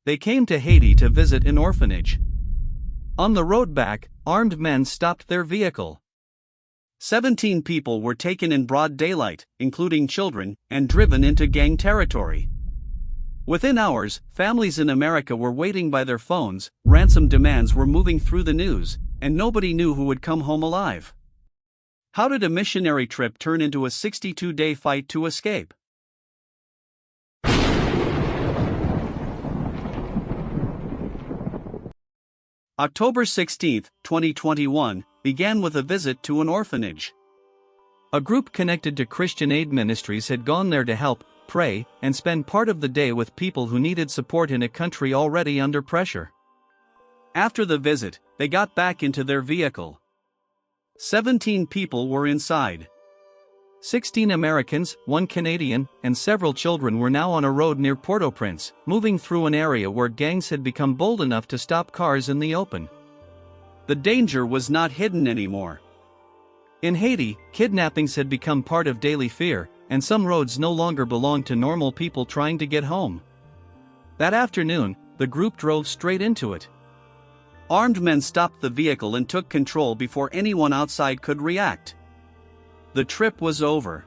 They came to Haiti to visit an orphanage. On the road back, armed men stopped their vehicle. 17 people were taken in broad daylight, including children, and driven into gang territory. Within hours, families in America were waiting by their phones, ransom demands were moving through the news, and nobody knew who would come home alive. How did a missionary trip turn into a 62-day fight to escape? October 16, 2021, began with a visit to an orphanage. A group connected to Christian aid ministries had gone there to help, pray, and spend part of the day with people who needed support in a country already under pressure. After the visit, they got back into their vehicle. 17 people were inside. 16 Americans, 1 Canadian, and several children were now on a road near Port-au-Prince, moving through an area where gangs had become bold enough to stop cars in the open. The danger was not hidden anymore. In Haiti, kidnappings had become part of daily fear, and some roads no longer belonged to normal people trying to get home. That afternoon, the group drove straight into it. Armed men stopped the vehicle and took control before anyone outside could react. The trip was over.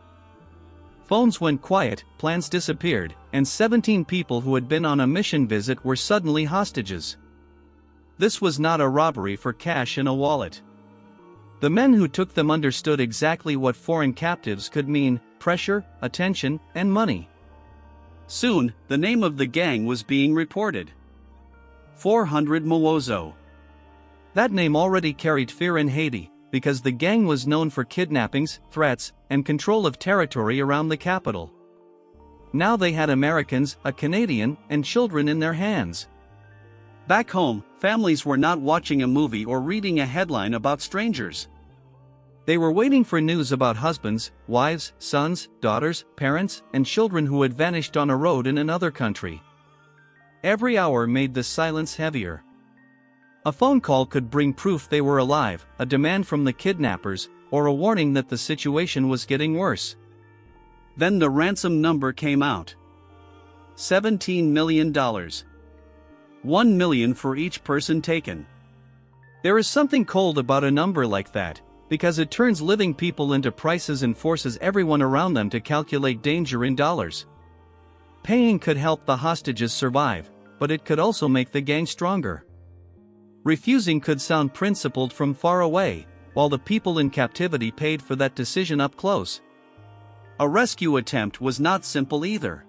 Phones went quiet, plans disappeared, and 17 people who had been on a mission visit were suddenly hostages. This was not a robbery for cash in a wallet. The men who took them understood exactly what foreign captives could mean: pressure, attention, and money. Soon, the name of the gang was being reported. 400 Mawozo. That name already carried fear in Haiti, because the gang was known for kidnappings, threats, and control of territory around the capital. Now they had Americans, a Canadian, and children in their hands. Back home, families were not watching a movie or reading a headline about strangers. They were waiting for news about husbands, wives, sons, daughters, parents, and children who had vanished on a road in another country. Every hour made the silence heavier. A phone call could bring proof they were alive, a demand from the kidnappers, or a warning that the situation was getting worse. Then the ransom number came out. $17 million. $1 million for each person taken. There is something cold about a number like that, because it turns living people into prices and forces everyone around them to calculate danger in dollars. Paying could help the hostages survive, but it could also make the gang stronger. Refusing could sound principled from far away, while the people in captivity paid for that decision up close. A rescue attempt was not simple either.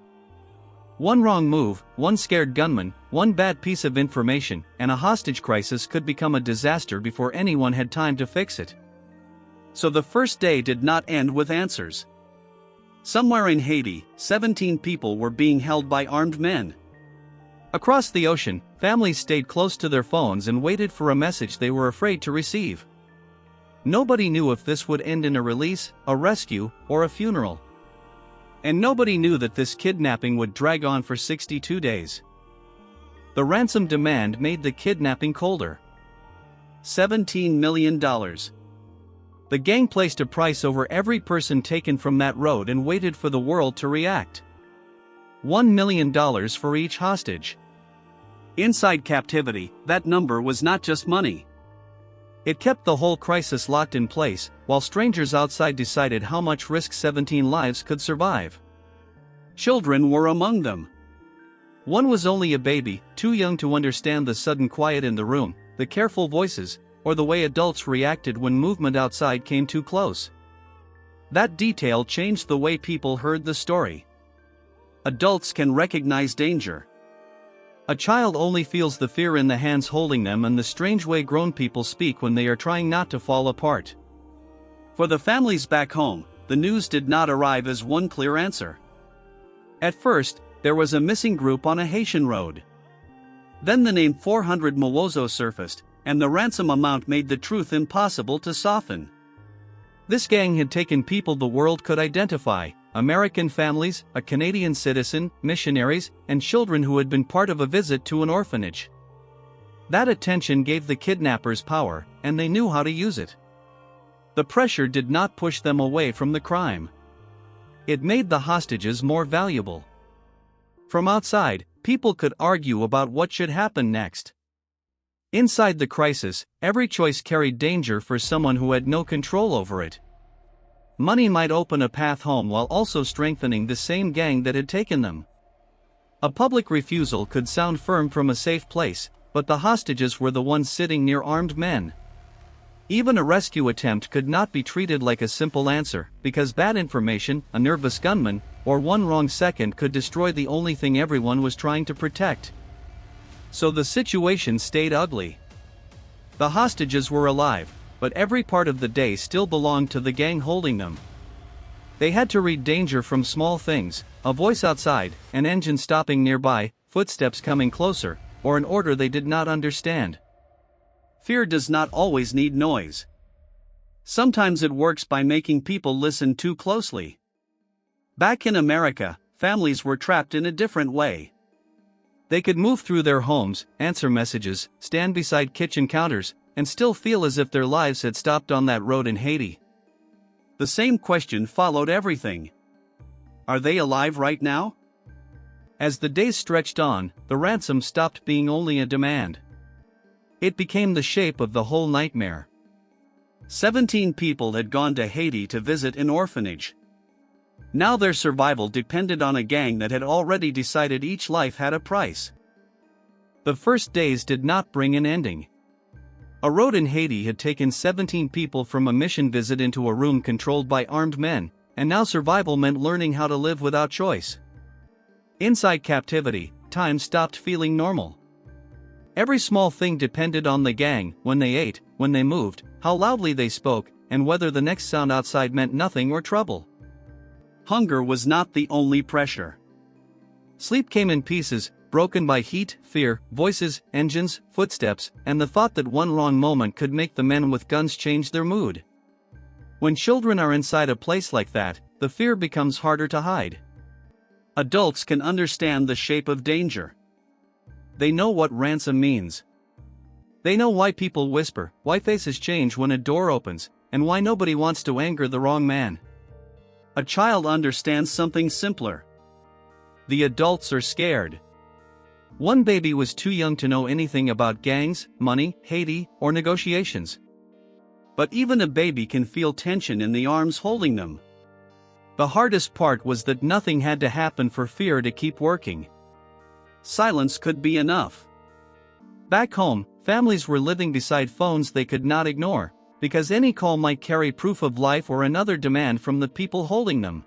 One wrong move, one scared gunman, one bad piece of information, and a hostage crisis could become a disaster before anyone had time to fix it. So the first day did not end with answers. Somewhere in Haiti, 17 people were being held by armed men. Across the ocean, families stayed close to their phones and waited for a message they were afraid to receive. Nobody knew if this would end in a release, a rescue, or a funeral. And nobody knew that this kidnapping would drag on for 62 days. The ransom demand made the kidnapping colder. $17 million. The gang placed a price over every person taken from that road and waited for the world to react. $1 million for each hostage. Inside captivity, that number was not just money. It kept the whole crisis locked in place, while strangers outside decided how much risk 17 lives could survive. Children were among them. One was only a baby, too young to understand the sudden quiet in the room, the careful voices, or the way adults reacted when movement outside came too close. That detail changed the way people heard the story. Adults can recognize danger. A child only feels the fear in the hands holding them and the strange way grown people speak when they are trying not to fall apart. For the families back home, the news did not arrive as one clear answer. At first, there was a missing group on a Haitian road. Then the name 400 Mawozo surfaced, and the ransom amount made the truth impossible to soften. This gang had taken people the world could identify: American families, a Canadian citizen, missionaries, and children who had been part of a visit to an orphanage. That attention gave the kidnappers power, and they knew how to use it. The pressure did not push them away from the crime. It made the hostages more valuable. From outside, people could argue about what should happen next. Inside the crisis, every choice carried danger for someone who had no control over it. Money might open a path home while also strengthening the same gang that had taken them. A public refusal could sound firm from a safe place, but the hostages were the ones sitting near armed men. Even a rescue attempt could not be treated like a simple answer, because bad information, a nervous gunman, or one wrong second could destroy the only thing everyone was trying to protect. So the situation stayed ugly. The hostages were alive, but every part of the day still belonged to the gang holding them. They had to read danger from small things, a voice outside, an engine stopping nearby, footsteps coming closer, or an order they did not understand. Fear does not always need noise. Sometimes it works by making people listen too closely. Back in America, families were trapped in a different way. They could move through their homes, answer messages, stand beside kitchen counters, and still feel as if their lives had stopped on that road in Haiti. The same question followed everything. Are they alive right now? As the days stretched on, the ransom stopped being only a demand. It became the shape of the whole nightmare. 17 people had gone to Haiti to visit an orphanage. Now their survival depended on a gang that had already decided each life had a price. The first days did not bring an ending. A road in Haiti had taken 17 people from a mission visit into a room controlled by armed men, and now survival meant learning how to live without choice. Inside captivity, time stopped feeling normal. Every small thing depended on the gang: when they ate, when they moved, how loudly they spoke, and whether the next sound outside meant nothing or trouble. Hunger was not the only pressure. Sleep came in pieces, broken by heat, fear, voices, engines, footsteps, and the thought that one wrong moment could make the men with guns change their mood. When children are inside a place like that, the fear becomes harder to hide. Adults can understand the shape of danger. They know what ransom means. They know why people whisper, why faces change when a door opens, and why nobody wants to anger the wrong man. A child understands something simpler. The adults are scared. One baby was too young to know anything about gangs, money, Haiti, or negotiations. But even a baby can feel tension in the arms holding them. The hardest part was that nothing had to happen for fear to keep working. Silence could be enough. Back home, families were living beside phones they could not ignore, because any call might carry proof of life or another demand from the people holding them.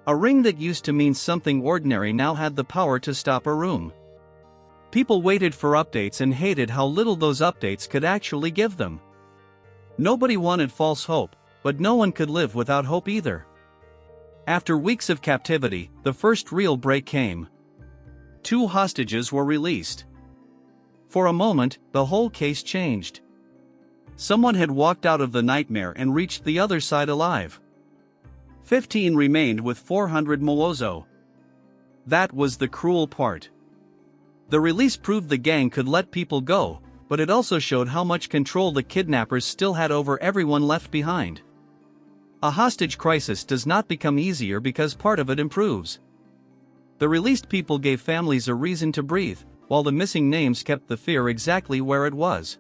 A ring that used to mean something ordinary now had the power to stop a room. People waited for updates and hated how little those updates could actually give them. Nobody wanted false hope, but no one could live without hope either. After weeks of captivity, the first real break came. 2 hostages were released. For a moment, the whole case changed. Someone had walked out of the nightmare and reached the other side alive. 15 remained with 400 Mawozo. That was the cruel part. The release proved the gang could let people go, but it also showed how much control the kidnappers still had over everyone left behind. A hostage crisis does not become easier because part of it improves. The released people gave families a reason to breathe, while the missing names kept the fear exactly where it was.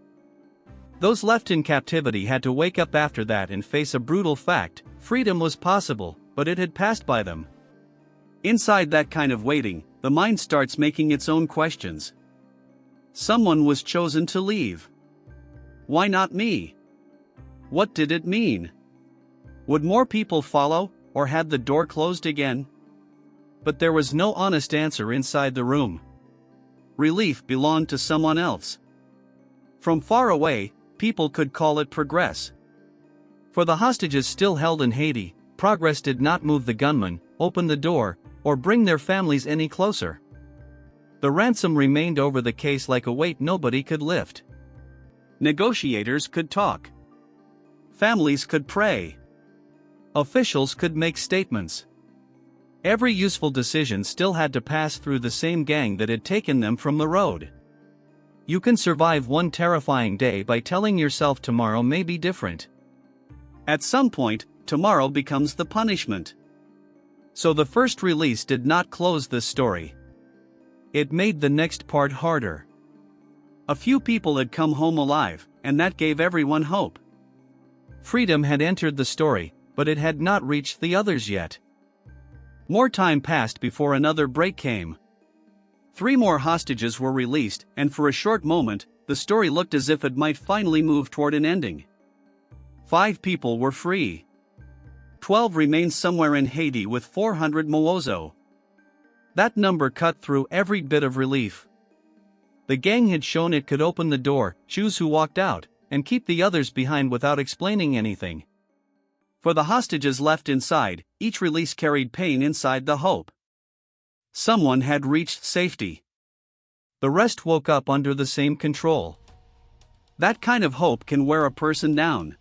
Those left in captivity had to wake up after that and face a brutal fact: freedom was possible, but it had passed by them. Inside that kind of waiting, the mind starts making its own questions. Someone was chosen to leave. Why not me? What did it mean? Would more people follow, or had the door closed again? But there was no honest answer inside the room. Relief belonged to someone else. From far away, people could call it progress. For the hostages still held in Haiti, progress did not move the gunman, open the door, or bring their families any closer. The ransom remained over the case like a weight nobody could lift. Negotiators could talk. Families could pray. Officials could make statements. Every useful decision still had to pass through the same gang that had taken them from the road. You can survive one terrifying day by telling yourself tomorrow may be different. At some point, tomorrow becomes the punishment. So the first release did not close this story. It made the next part harder. A few people had come home alive, and that gave everyone hope. Freedom had entered the story, but it had not reached the others yet. More time passed before another break came. 3 more hostages were released, and for a short moment, the story looked as if it might finally move toward an ending. 5 people were free. 12 remained somewhere in Haiti with 400 Mawozo. That number cut through every bit of relief. The gang had shown it could open the door, choose who walked out, and keep the others behind without explaining anything. For the hostages left inside, each release carried pain inside the hope. Someone had reached safety. The rest woke up under the same control. That kind of hope can wear a person down.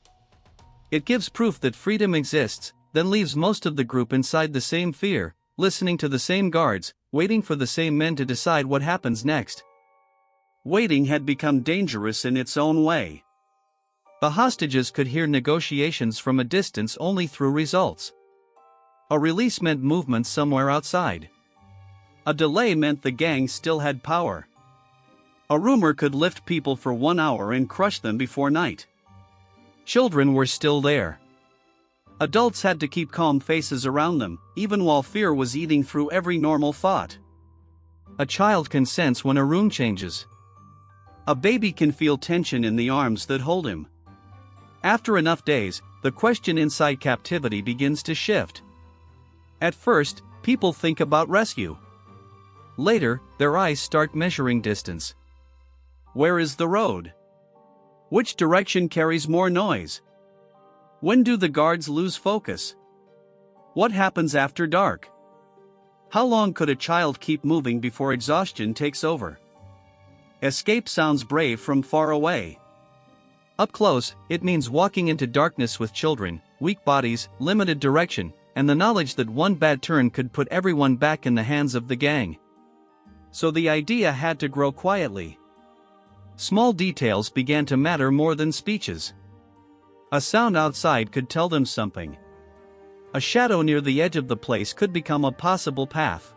It gives proof that freedom exists, then leaves most of the group inside the same fear, listening to the same guards, waiting for the same men to decide what happens next. Waiting had become dangerous in its own way. The hostages could hear negotiations from a distance only through results. A release meant movement somewhere outside. A delay meant the gang still had power. A rumor could lift people for 1 hour and crush them before night. Children were still there. Adults had to keep calm faces around them, even while fear was eating through every normal thought. A child can sense when a room changes. A baby can feel tension in the arms that hold him. After enough days, the question inside captivity begins to shift. At first, people think about rescue. Later, their eyes start measuring distance. Where is the road? Which direction carries more noise? When do the guards lose focus? What happens after dark? How long could a child keep moving before exhaustion takes over? Escape sounds brave from far away. Up close, it means walking into darkness with children, weak bodies, limited direction, and the knowledge that one bad turn could put everyone back in the hands of the gang. So the idea had to grow quietly. Small details began to matter more than speeches. A sound outside could tell them something. A shadow near the edge of the place could become a possible path.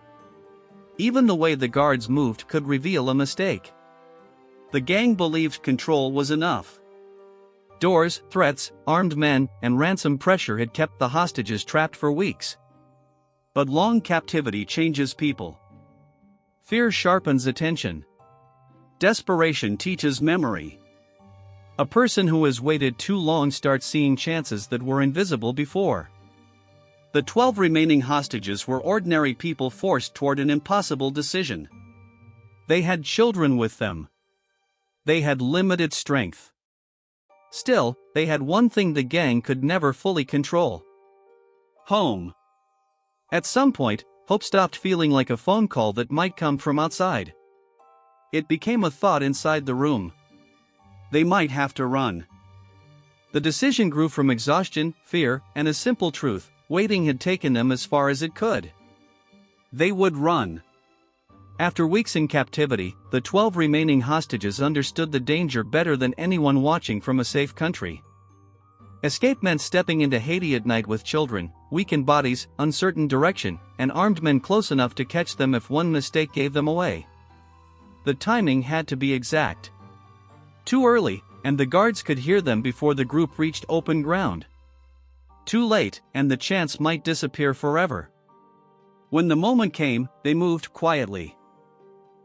Even the way the guards moved could reveal a mistake. The gang believed control was enough. Doors, threats, armed men, and ransom pressure had kept the hostages trapped for weeks. But long captivity changes people. Fear sharpens attention. Desperation teaches memory. A person who has waited too long starts seeing chances that were invisible before. The 12 remaining hostages were ordinary people forced toward an impossible decision. They had children with them. They had limited strength. Still, they had one thing the gang could never fully control: home. At some point, hope stopped feeling like a phone call that might come from outside. It became a thought inside the room. They might have to run. The decision grew from exhaustion, fear, and a simple truth: waiting had taken them as far as it could. They would run. After weeks in captivity, the 12 remaining hostages understood the danger better than anyone watching from a safe country. Escape meant stepping into Haiti at night with children, weakened bodies, uncertain direction, and armed men close enough to catch them if one mistake gave them away. The timing had to be exact. Too early, and the guards could hear them before the group reached open ground. Too late, and the chance might disappear forever. When the moment came, they moved quietly.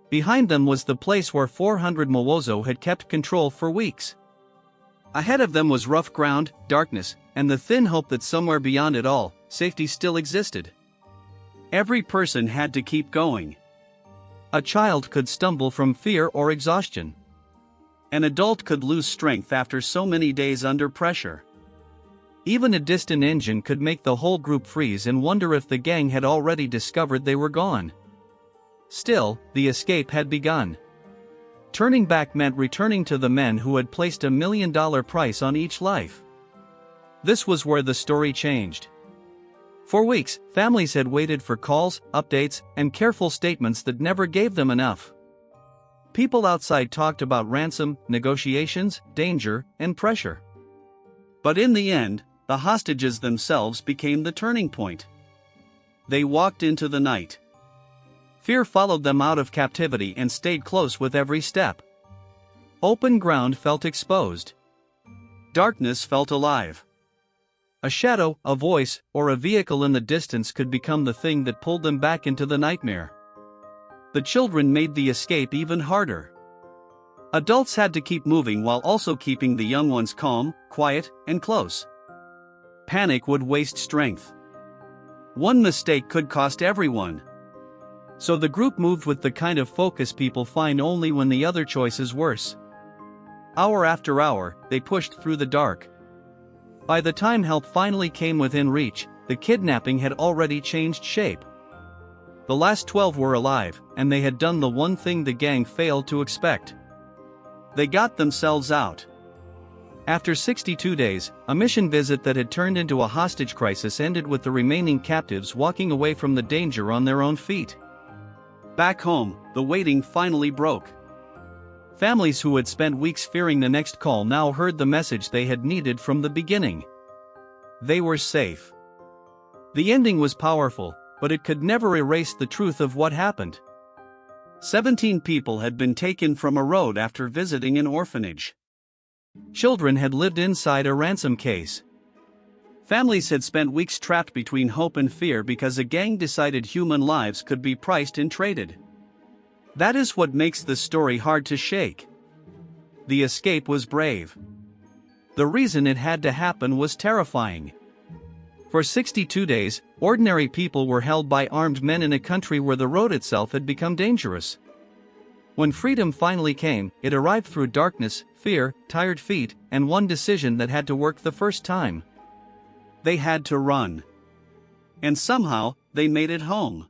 Behind them was the place where 400 Mawozo had kept control for weeks. Ahead of them was rough ground, darkness, and the thin hope that somewhere beyond it all, safety still existed. Every person had to keep going. A child could stumble from fear or exhaustion. An adult could lose strength after so many days under pressure. Even a distant engine could make the whole group freeze and wonder if the gang had already discovered they were gone. Still, the escape had begun. Turning back meant returning to the men who had placed $1 million price on each life. This was where the story changed. For weeks, families had waited for calls, updates, and careful statements that never gave them enough. People outside talked about ransom, negotiations, danger, and pressure. But in the end, the hostages themselves became the turning point. They walked into the night. Fear followed them out of captivity and stayed close with every step. Open ground felt exposed. Darkness felt alive. A shadow, a voice, or a vehicle in the distance could become the thing that pulled them back into the nightmare. The children made the escape even harder. Adults had to keep moving while also keeping the young ones calm, quiet, and close. Panic would waste strength. One mistake could cost everyone. So the group moved with the kind of focus people find only when the other choice is worse. Hour after hour, they pushed through the dark. By the time help finally came within reach, the kidnapping had already changed shape. The last 12 were alive, and they had done the one thing the gang failed to expect. They got themselves out. After 62 days, a mission visit that had turned into a hostage crisis ended with the remaining captives walking away from the danger on their own feet. Back home, the waiting finally broke. Families who had spent weeks fearing the next call now heard the message they had needed from the beginning. They were safe. The ending was powerful, but it could never erase the truth of what happened. 17 people had been taken from a road after visiting an orphanage. Children had lived inside a ransom case. Families had spent weeks trapped between hope and fear because a gang decided human lives could be priced and traded. That is what makes the story hard to shake. The escape was brave. The reason it had to happen was terrifying. For 62 days, ordinary people were held by armed men in a country where the road itself had become dangerous. When freedom finally came, it arrived through darkness, fear, tired feet, and one decision that had to work the first time. They had to run. And somehow, they made it home.